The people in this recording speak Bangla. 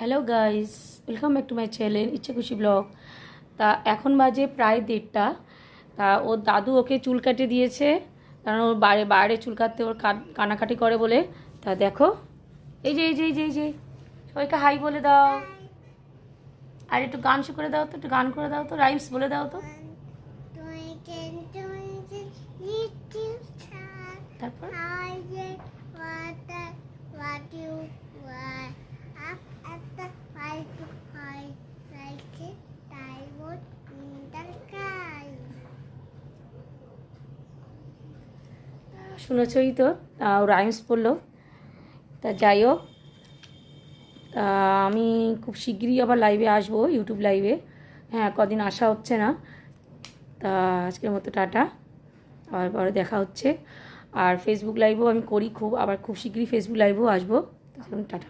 Hello guys, welcome back to my channel ইচ্ছে খুশি ব্লগ। তা এখন বাজে প্রায় 1:30। তা ওর দাদু ওকে চুল কাটে দিয়েছে, কারণ ওর বাইরে বাইরে চুল কাটতে ওর কানাকাটি করে বলে। তা দেখো, এই যে সবাইকে হাই বলে দাও। আর একটু গান করে দাও তো, একটু গান করে দাও তো, রাইমস বলে দাও তো। তারপর শুনেছই তো, রাইমস পড়লো। তা যাই হোক, তা আমি খুব শিগগিরই আবার লাইভে আসবো, ইউটিউব লাইভে। হ্যাঁ, কদিন আসা হচ্ছে না। তা আজকের মতো টাটা, আবার পরে দেখা হচ্ছে। আর ফেসবুক লাইভও আমি করি, আবার খুব শিগগিরই ফেসবুক লাইভেও আসবো। তখন টাটা।